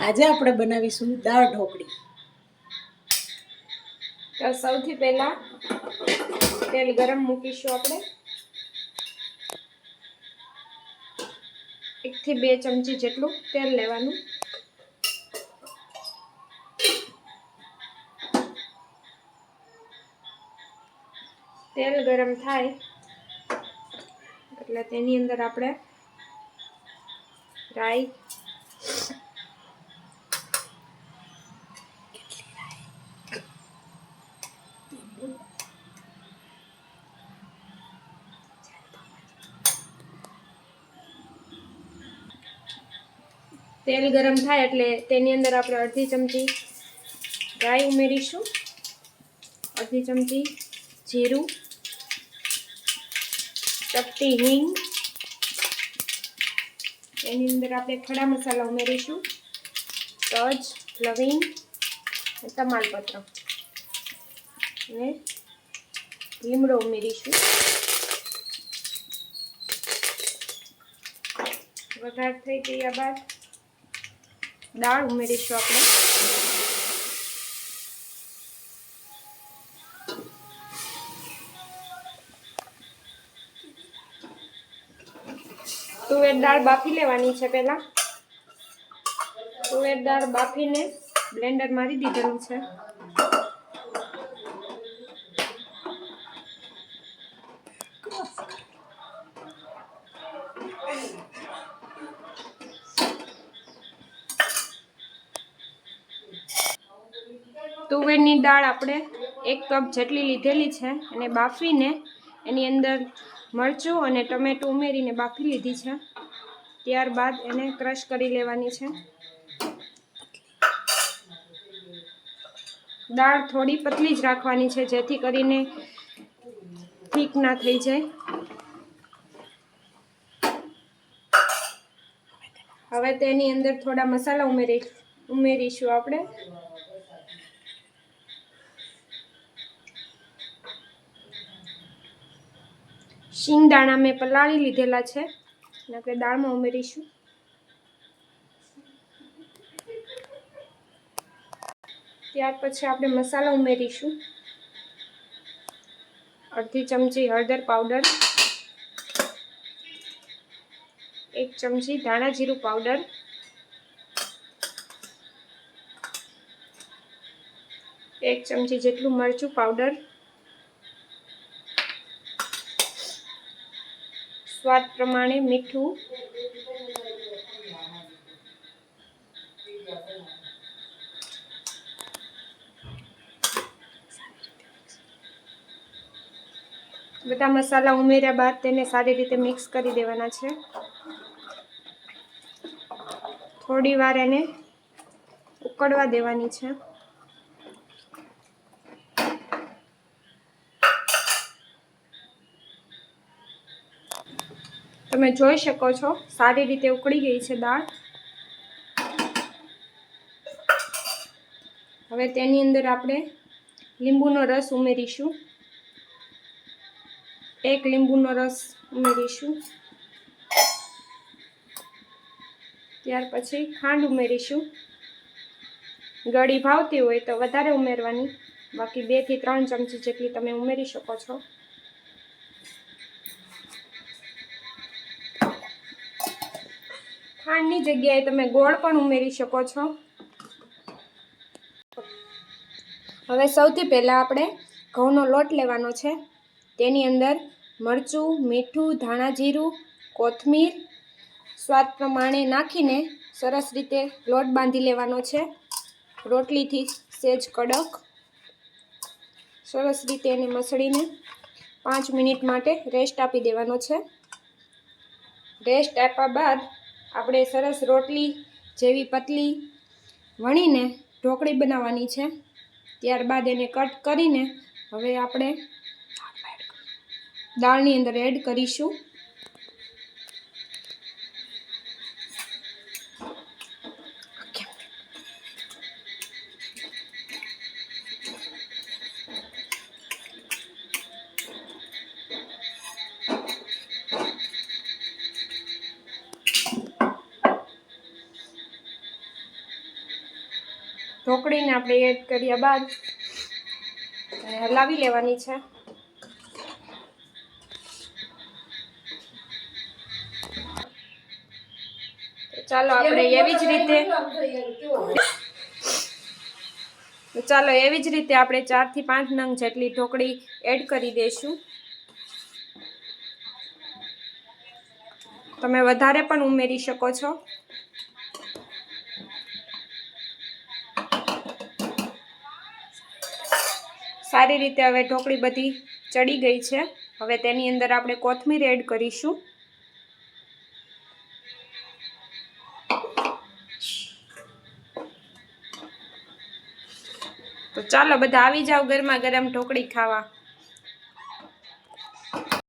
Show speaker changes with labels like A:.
A: આજે આપણે બનાવીશું દાળ ઢોકળી।
B: તો સૌથી પહેલા તેલ ગરમ મૂકીશું આપણે। 1 થી 2 ચમચી જેટલું તેલ લેવાનું। તેલ ગરમ થાય એટલે તેની અંદર આપણે રાઈ, તેલ ગરમ થાય એટલે તેની અંદર આપણે અડધી ચમચી રાઈ ઉમેરીશું, અડધી ચમચી જીરું, ચપટી હિંગ, એની અંદર આપણે ખડા મસાલા ઉમેરીશું, તજ, લવિંગ, તમાલપત્ર અને લીમડો ઉમેરીશું। વઘાર થઈ ગયા બાદ દાળ ઉમેરીશું આપણે। તુવેર દાળ બાફી લેવાની છે। પહેલા તુવેર દાળ બાફીને બ્લેન્ડર મારી દીધેલું છે। તુવેરની દાળ આપણે 1 કપ જેટલી લીધેલી છે અને બાફીને એની અંદર મરચું અને ટમેટું ઉમેરીને બાફી લીધી છે। ત્યારબાદ એને ક્રશ કરી લેવાની છે। દાળ થોડી પતલી જ રાખવાની છે જેથી કરીને ઠીક ના થઈ જાય। હવે તેની અંદર થોડા મસાલા ઉમેરીશું આપણે। શિંગદાણા મેં પલાળી લીધેલા છે અને આપણે દાળમાં ઉમેરીશું। ત્યાર પછી આપણે મસાલા ઉમેરીશું। અડધી ચમચી હળદર પાવડર, 1 ચમચી ધાણા જીરું પાવડર, 1 ચમચી જેટલું મરચું પાવડર, સ્વાદ પ્રમાણે મીઠું, બધા મસાલા ઉમેર્યા બાદ તેને સારી રીતે મિક્સ કરી દેવાના છે। થોડી વાર એને ઉકળવા દેવાની છે। તમે જોઈ શકો છો સારી રીતે ઉકળી ગઈ છે દાળ। હવે તેની અંદર આપણે લીંબુનો રસ ઉમેરીશું। 1 લીંબુનો રસ ઉમેરીશું। ત્યાર પછી ખાંડ ઉમેરીશું। ગળી ભાવતી હોય તો વધારે ઉમેરવાની, બાકી 2 થી 3 ચમચી જેટલી તમે ઉમેરી શકો છો। ખાંડની જગ્યાએ તમે ગોળ પણ ઉમેરી શકો છો। હવે સૌથી પહેલાં આપણે ઘઉંનો લોટ લેવાનો છે। તેની અંદર મરચું, મીઠું, ધાણા જીરું, કોથમીર સ્વાદ પ્રમાણે નાખીને સરસ રીતે લોટ બાંધી લેવાનો છે। રોટલીથી સહેજ કડક સરસ રીતે એને મસળીને 5 મિનિટ માટે રેસ્ટ આપી દેવાનો છે। રેસ્ટ આપ્યા બાદ આપણે સરસ રોટલી જેવી પતલી વણીને ઢોકળી બનાવવાની છે। ત્યારબાદ એને કટ કરીને હવે આપણે દાળની અંદર એડ કરીશું। ઢોકળીને આપણે એડ કર્યા બાદ એને હલાવી લેવાની છે. ચાલો એવી જ રીતે આપણે 4 થી 5 નંગ જેટલી ઢોકળી એડ કરી દઈશું. તમે વધારે પણ ઉમેરી શકો છો. સારી રીતે હવે ઢોકળી બધી ચડી ગઈ છે. હવે તેની અંદર આપણે કોથમીર એડ કરીશું. તો ચાલો બધા આવી જાવ ગરમા ગરમ ઢોકળી ખાવા.